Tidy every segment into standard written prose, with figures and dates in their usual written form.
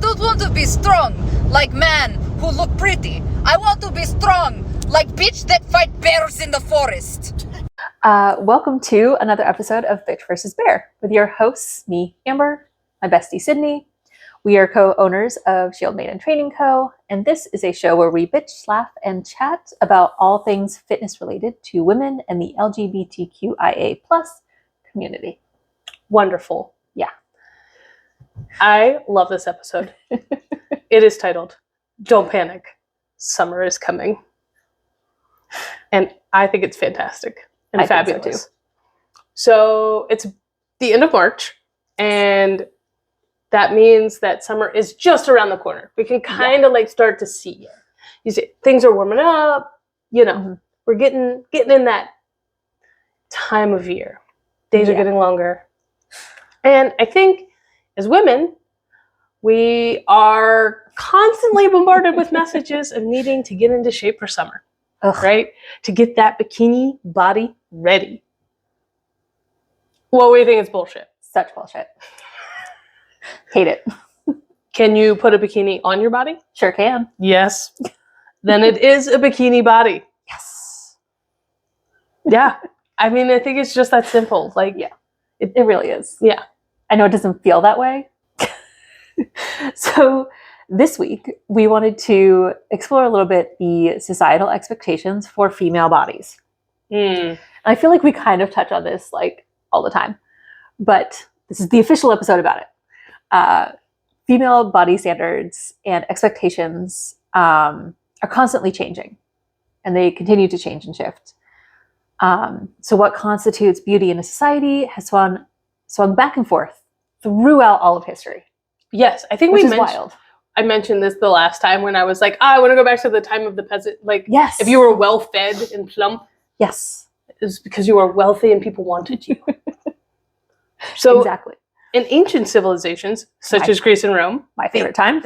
don't want to be strong like man who look pretty. I want to be strong like bitch that fight bears in the forest. Welcome to another episode of Bitch vs. Bear with your hosts, me, Amber, my bestie, Sydney. We are co-owners of Shield Maiden Training Co., and this is a show where we bitch, laugh, and chat about all things fitness related to women and the LGBTQIA+ community. Wonderful. Yeah. I love this episode. It is titled, Don't Panic, Summer is Coming. And I think it's fantastic and fabulous. Think so, too. So it's the end of March, and that means that summer is just around the corner. We can kind of like start to see it. You see, things are warming up. You know, we're getting in that time of year. Days are getting longer. And I think as women, we are constantly bombarded with messages of needing to get into shape for summer. Right? To get that bikini body ready. Well, we think it's bullshit. Such bullshit. Hate it. Can you put a bikini on your body? Sure can. Yes. Then it is a bikini body. Yes. Yeah. I mean, I think it's just that simple. Like, it really is. Yeah. I know it doesn't feel that way. So this week, we wanted to explore a little bit the societal expectations for female bodies. And I feel like we kind of touch on this like all the time, but this is the official episode about it. Female body standards and expectations are constantly changing, and they continue to change and shift. So what constitutes beauty in a society has swung back and forth throughout all of history. Yes, I think I mentioned this the last time when I was like, I want to go back to the time of the peasant. Like, yes, if you were well fed and plump, yes, it was because you were wealthy and people wanted you. So exactly. In ancient civilizations, such as Greece and Rome, my favorite time,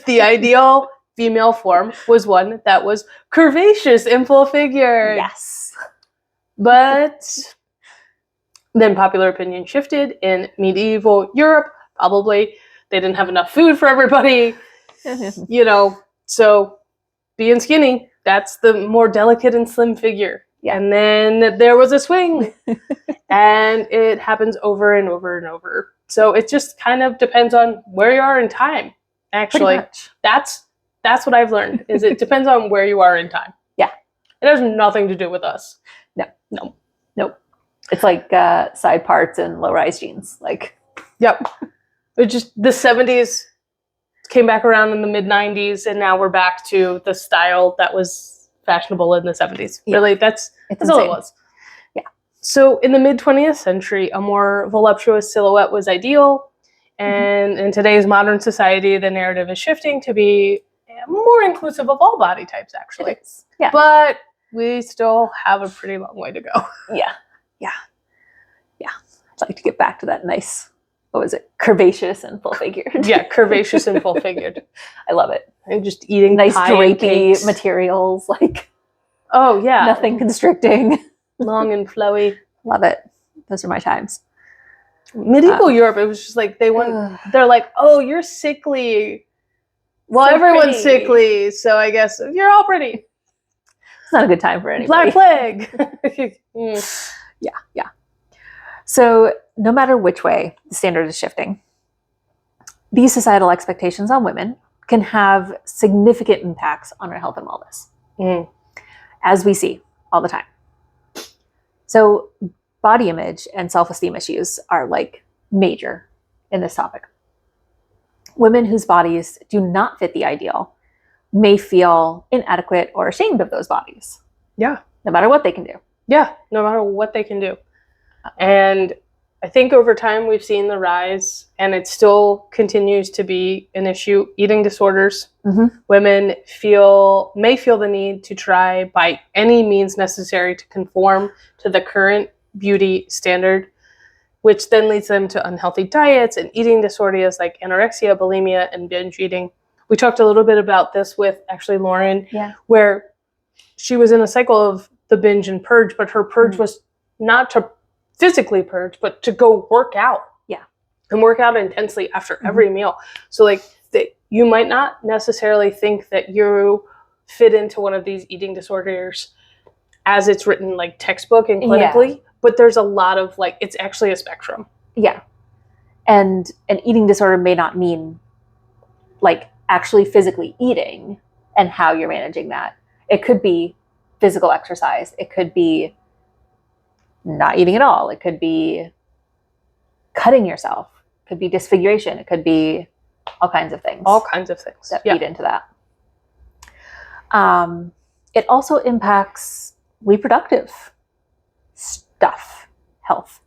the ideal female form was one that was curvaceous and full-figured. Yes. But then popular opinion shifted in medieval Europe. Probably they didn't have enough food for everybody. You know, so being skinny, that's the more delicate and slim figure. Yeah. And then there was a swing. And it happens over and over and over. So it just kind of depends on where you are in time, actually. That's what I've learned, is it depends on where you are in time. Yeah. It has nothing to do with us. No. Nope. It's like side parts and low-rise jeans. Like, yep. It just, the 70s came back around in the mid-90s, and now we're back to the style that was fashionable in the 70s. Yeah. Really, that's all it was. Yeah. So in the mid-20th century, a more voluptuous silhouette was ideal. And in today's modern society, the narrative is shifting to be more inclusive of all body types, actually. It is. Yeah. But we still have a pretty long way to go. Yeah. I'd like to get back to that nice, what was it? Curvaceous and full-figured. Yeah, curvaceous and full-figured. I love it. And just eating nice drapey materials, like nothing constricting. Long and flowy. Love it. Those are my times. Medieval Europe, it was just like they're like, oh, you're sickly. Well, so everyone's sickly, so I guess you're all pretty. It's not a good time for anybody. Black plague. Yeah. So no matter which way the standard is shifting, these societal expectations on women can have significant impacts on our health and wellness, as we see all the time. So body image and self-esteem issues are like major in this topic. Women whose bodies do not fit the ideal may feel inadequate or ashamed of those bodies. Yeah. No matter what they can do. Yeah, no matter what they can do. And I think over time we've seen the rise, and it still continues to be an issue. Eating disorders. Women may feel the need to try by any means necessary to conform to the current beauty standard, which then leads them to unhealthy diets and eating disorders like anorexia, bulimia, and binge eating. We talked a little bit about this with actually Lauren, where she was in a cycle of the binge and purge, but her purge was not to physically purge, but to go work out. Yeah. And work out intensely after every meal. So like you might not necessarily think that you fit into one of these eating disorders as it's written like textbook and clinically, but there's a lot of like, it's actually a spectrum. Yeah. And an eating disorder may not mean like actually physically eating and how you're managing that. It could be physical exercise. It could be not eating at all. It could be cutting yourself. It could be disfiguration. It could be all kinds of things. All kinds of things that feed into that. It also impacts reproductive stuff, health.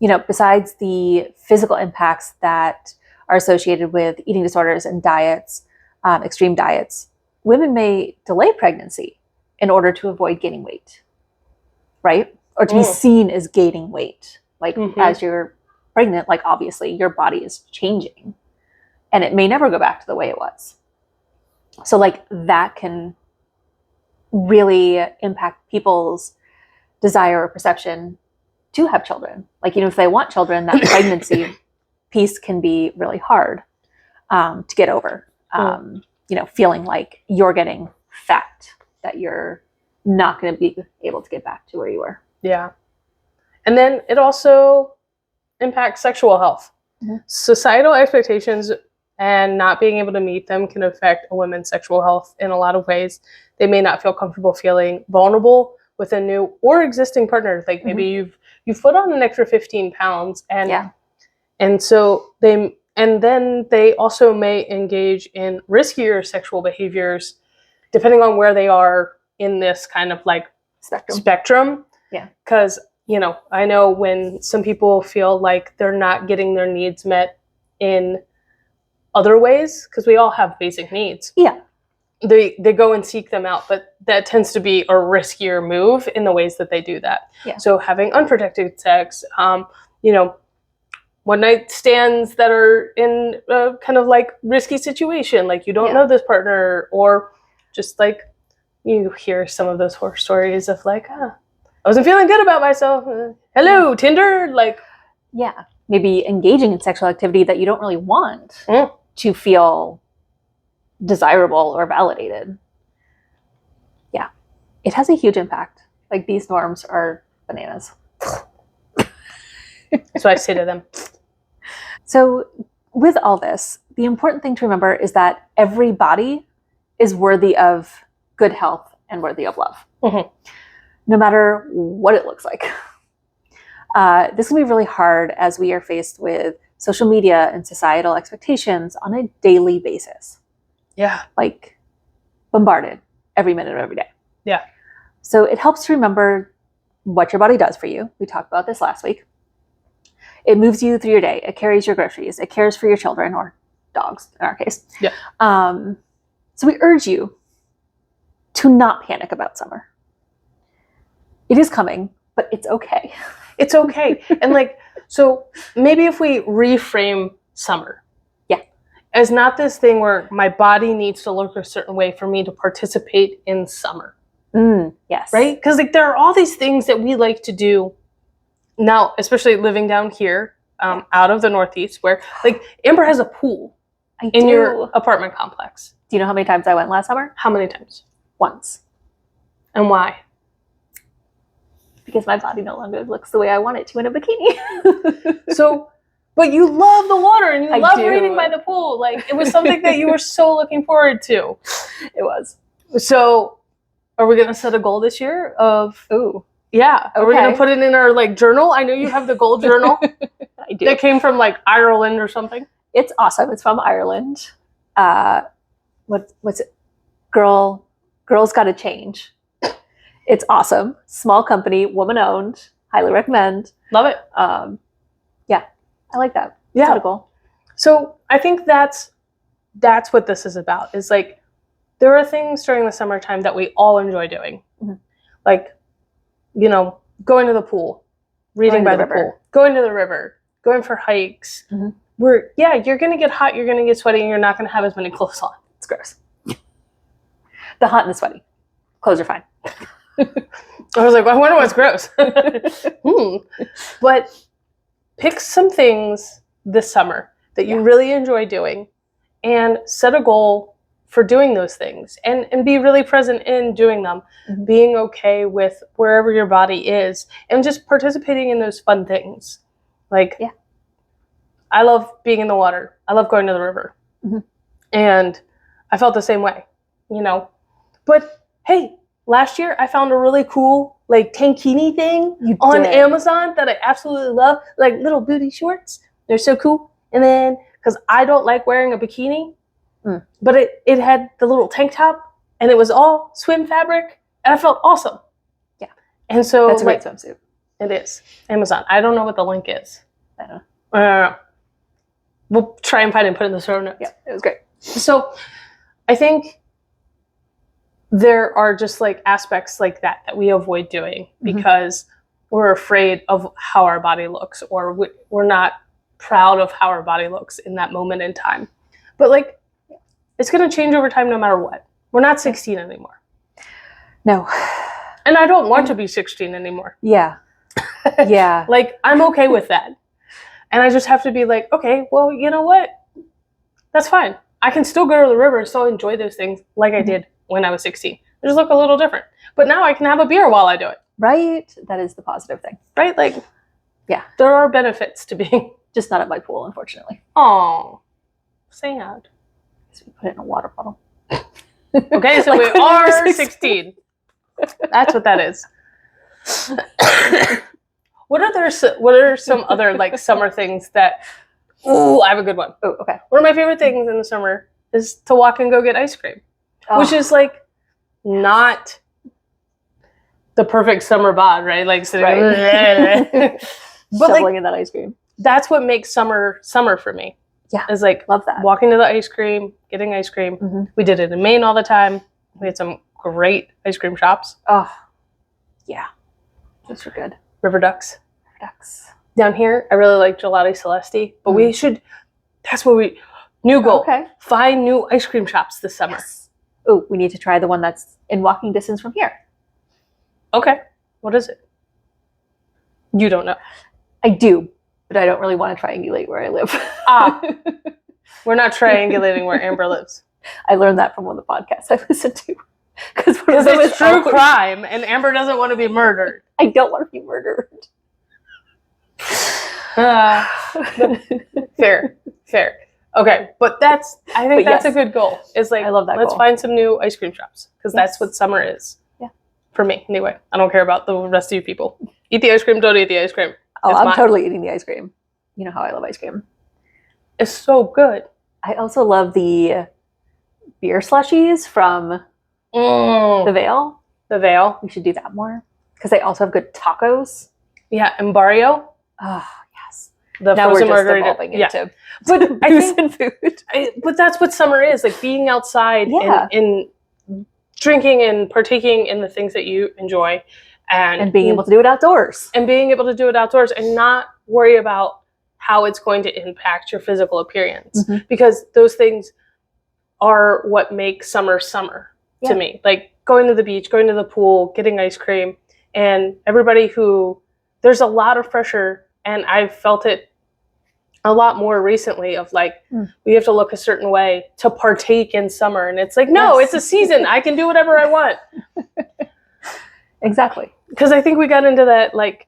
Besides the physical impacts that are associated with eating disorders and diets, extreme diets, women may delay pregnancy in order to avoid gaining weight, right? Or to be seen as gaining weight. Like as you're pregnant, like obviously your body is changing and it may never go back to the way it was. So like that can really impact people's desire or perception to have children. Like, if they want children, that pregnancy piece can be really hard to get over. Feeling like you're getting fat, that you're not going to be able to get back to where you were. Yeah. And then it also impacts sexual health. Mm-hmm. Societal expectations and not being able to meet them can affect a woman's sexual health in a lot of ways. They may not feel comfortable feeling vulnerable with a new or existing partner. Like maybe you've put on an extra 15 pounds and so then they also may engage in riskier sexual behaviors depending on where they are in this kind of like spectrum. Yeah. Because, I know when some people feel like they're not getting their needs met in other ways, because we all have basic needs. Yeah. They go and seek them out, but that tends to be a riskier move in the ways that they do that. Yeah. So having unprotected sex, one night stands that are in a kind of like risky situation, like you don't know this partner, or just like you hear some of those horror stories of like, I wasn't feeling good about myself. Hello, Tinder. Like, yeah, maybe engaging in sexual activity that you don't really want to feel desirable or validated. Yeah, it has a huge impact. Like, these norms are bananas. That's what I say to them. So with all this, the important thing to remember is that every body is worthy of good health and worthy of love, no matter what it looks like. This can be really hard as we are faced with social media and societal expectations on a daily basis. Yeah. Like, bombarded every minute of every day. Yeah. So it helps to remember what your body does for you. We talked about this last week. It moves you through your day. It carries your groceries. It cares for your children, or dogs in our case. Yeah. So we urge you to not panic about summer. It is coming, but it's okay. It's okay. And like, so maybe if we reframe summer. Yeah. As not this thing where my body needs to look a certain way for me to participate in summer. Yes. Right? Because like there are all these things that we like to do now, especially living down here, out of the Northeast, where like Amber has a pool in your apartment complex. Do you know how many times I went last summer? How many times? Once. And why? Because my body no longer looks the way I want it to in a bikini. So, but you love the water and you love reading by the pool. Like, it was something that you were so looking forward to. It was. So, are we going to set a goal this year of... Ooh. Yeah. Are we going to put it in our, like, journal? I know you have the goal journal. I do. That came from, like, Ireland or something. It's awesome. It's from Ireland. What's it? Girls Gotta Change. It's awesome. Small company, woman-owned. Highly recommend. Love it. Yeah. I like that. Yeah. That's cool. So I think that's what this is about. Is like, there are things during the summertime that we all enjoy doing. Mm-hmm. Like, going to the pool, reading by the pool, going to the river, going for hikes. Mm-hmm. You're going to get hot, you're going to get sweaty, and you're not going to have as many clothes on. It's gross. The hot and the sweaty. Clothes are fine. I was like, well, I wonder what's gross. But pick some things this summer that you really enjoy doing and set a goal for doing those things and be really present in doing them, being okay with wherever your body is and just participating in those fun things. Like, I love being in the water. I love going to the river. And I felt the same way, you know. But hey, last year I found a really cool like tankini thing on Amazon that I absolutely love, like little booty shorts. They're so cool. And then, because I don't like wearing a bikini, but it had the little tank top and it was all swim fabric and I felt awesome. Yeah. And so that's a great swimsuit. It is. Amazon. I don't know what the link is. I don't know. We'll try and find it and put it in the show notes. Yeah, it was great. So I think there are just like aspects like that we avoid doing because we're afraid of how our body looks, or we're not proud of how our body looks in that moment in time. But like, it's going to change over time no matter what. We're not 16 anymore. No. And I don't want to be 16 anymore. Yeah. Yeah. Like, I'm okay with that. And I just have to be like, okay, well, you know what? That's fine. I can still go to the river and still enjoy those things like I did when I was 16. They just look a little different. But now I can have a beer while I do it. Right? That is the positive thing. Right? Like, yeah. There are benefits to being... Just not at my pool, unfortunately. Oh, sad. So we put it in a water bottle. Okay, so like we are 16. That's what that is. What are some other like summer things that... Ooh, I have a good one. Oh, okay. One of my favorite things in the summer is to walk and go get ice cream. Oh. Which is like not the perfect summer bod, right? Like sitting but shoveling like, in that ice cream. That's what makes summer for me. Yeah. Is like love that. Walking to the ice cream, getting ice cream. We did it in Maine all the time. We had some great ice cream shops. Oh, yeah. Those were good. River Ducks. Ducks. Down here, I really like Gelati Celesti, but we should, that's what new goal. Okay. Find new ice cream shops this summer. Yes. Oh, we need to try the one that's in walking distance from here. Okay. What is it? You don't know. I do, but I don't really want to triangulate where I live. We're not triangulating where Amber lives. I learned that from one of the podcasts I listened to. Because it's true crime, and Amber doesn't want to be murdered. I don't want to be murdered. Fair. Okay, but I think that's a good goal. It's like, I love that let's goal. find some new ice cream shops, because that's what summer is. Yeah. For me, anyway. I don't care about the rest of you people. Eat the ice cream, don't eat the ice cream. Oh, I'm totally eating the ice cream. You know how I love ice cream. It's so good. I also love the beer slushies from the Vale. The Vale. We should do that more. Because they also have good tacos. Yeah, and Barrio. Oh, yes. The now frozen we're just margarita. evolving into But booze and food. But that's what summer is, like being outside and drinking and partaking in the things that you enjoy. And being able to do it outdoors. And being able to do it outdoors and not worry about how it's going to impact your physical appearance. Because those things are what make summer to me. Like going to the beach, going to the pool, getting ice cream, and there's a lot of pressure, and I've felt it a lot more recently of like, we have to look a certain way to partake in summer. And it's like, no, it's a season. I can do whatever I want. Exactly. Because I think we got into that, like,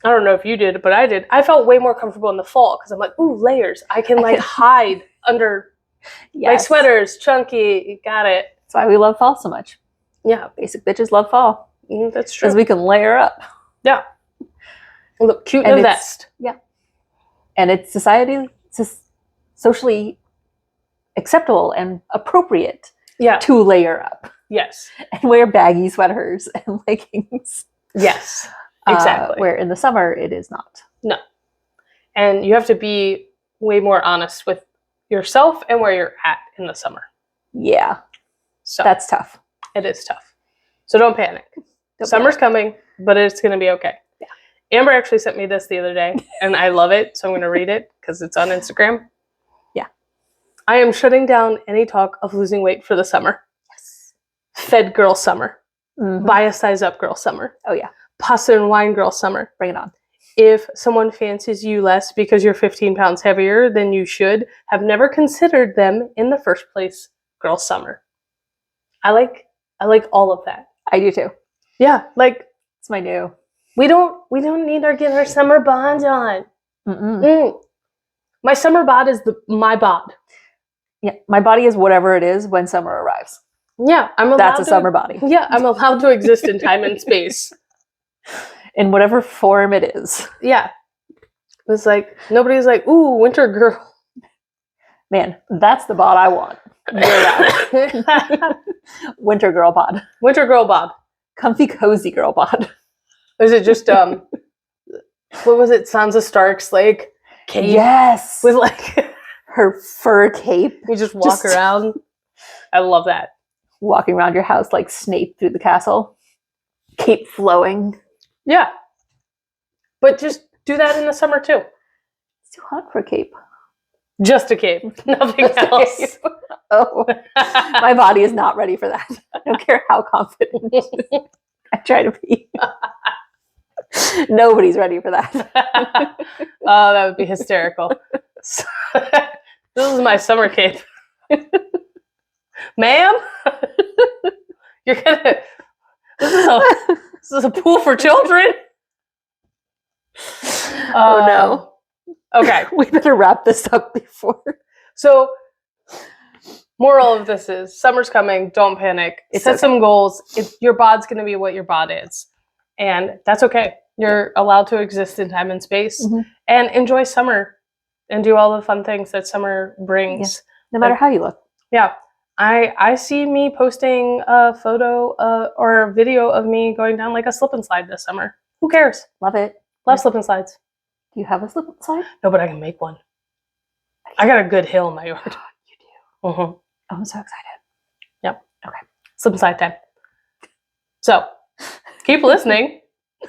I don't know if you did, but I did. I felt way more comfortable in the fall because I'm like, ooh, layers. I can like hide under my sweaters, chunky, got it. That's why we love fall so much. Yeah. Basic bitches love fall. That's true. Because we can layer up. Yeah. Look cute in a vest. Yeah. And it's socially acceptable and appropriate to layer up. Yes. And wear baggy sweaters and leggings. Yes. Exactly. Where in the summer it is not. No. And you have to be way more honest with yourself and where you're at in the summer. Yeah. So that's tough. It is tough. So don't panic. Summer's coming, but it's going to be okay. Yeah. Amber actually sent me this the other day, and I love it, so I'm going to read it because it's on Instagram. Yeah. I am shutting down any talk of losing weight for the summer. Yes. Fed girl summer. Buy a size up girl summer. Oh, yeah. Pasta and wine girl summer. Bring it on. if someone fancies you less because you're 15 pounds heavier than you should have never considered them in the first place, girl summer. I like all of that. I do too. Yeah, like It's my new. we don't need to get our summer bod on. My summer bod is my bod. Yeah, my body is whatever it is when summer arrives. Yeah, I'm allowed. That's a summer body. Yeah, I'm allowed to exist in time and space. In whatever form it is. Yeah. It's like, nobody's like, ooh, winter girl. Man, that's the bod I want. Winter girl bod. Winter girl bod. Comfy, cozy girl bod. Is it just, what was it? Sansa Stark's, like, cape? Yes. With, like, her fur cape. you just walk around. I love that. Walking around your house like Snape through the castle. Cape flowing. Yeah. But just do that in the summer, too. It's too hot for a cape. Just a cape. Nothing else. Oh, my body is not ready for that. I don't care how confident I try to be. Nobody's ready for that. Oh, that would be hysterical. This is my summer cape. Ma'am? You're gonna... This is a pool for children? Oh, no. Okay. We better wrap this up before. So, moral of this is, summer's coming, don't panic. Set some goals. Your bod's going to be what your bod is. And that's okay. You're allowed to exist in time and space and enjoy summer and do all the fun things that summer brings. Yeah. No matter how you look. Yeah. I see me posting a photo or a video of me going down like a slip and slide this summer. Who cares? Love it. Love slip and slides. Do you have a slip and slide? No, but I can make one. I got a good hill in my yard. You do? Mm-hmm. Oh, I'm so excited. Yep. Okay. Slip and slide time. So, keep listening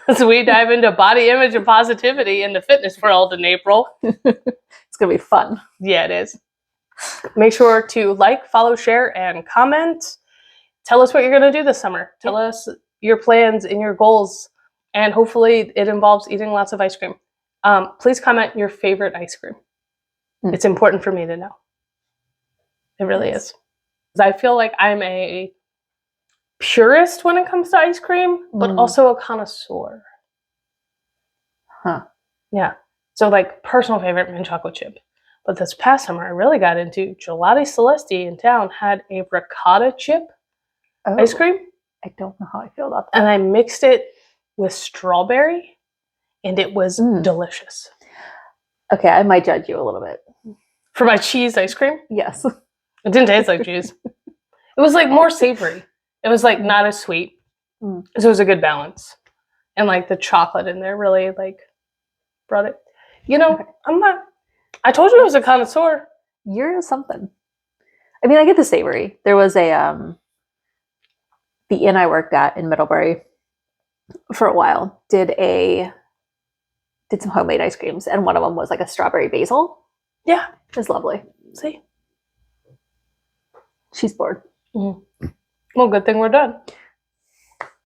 as we dive into body image and positivity in the fitness world in April. It's going to be fun. Yeah, it is. Make sure to like, follow, share, and comment. Tell us what you're going to do this summer. Tell us your plans and your goals. And hopefully it involves eating lots of ice cream. Please comment your favorite ice cream. It's important for me to know. It really is. I feel like I'm a purist when it comes to ice cream, but also a connoisseur. Huh. Yeah. So like personal favorite, mint chocolate chip. But this past summer, I really got into Gelati Celesti in town had a ricotta chip ice cream. I don't know how I feel about that. And I mixed it with strawberry, and it was delicious. Okay, I might judge you a little bit. For my cheese ice cream? Yes. It didn't taste like cheese. It was like more savory. It was like not as sweet. So it was a good balance. And like the chocolate in there really like brought it. You know, I told you I was a connoisseur. You're something. I mean, I get the savory. There was the inn I worked at in Middlebury for a while did some homemade ice creams, and one of them was like a strawberry basil. Yeah. It was lovely. See? She's bored. Well, good thing we're done.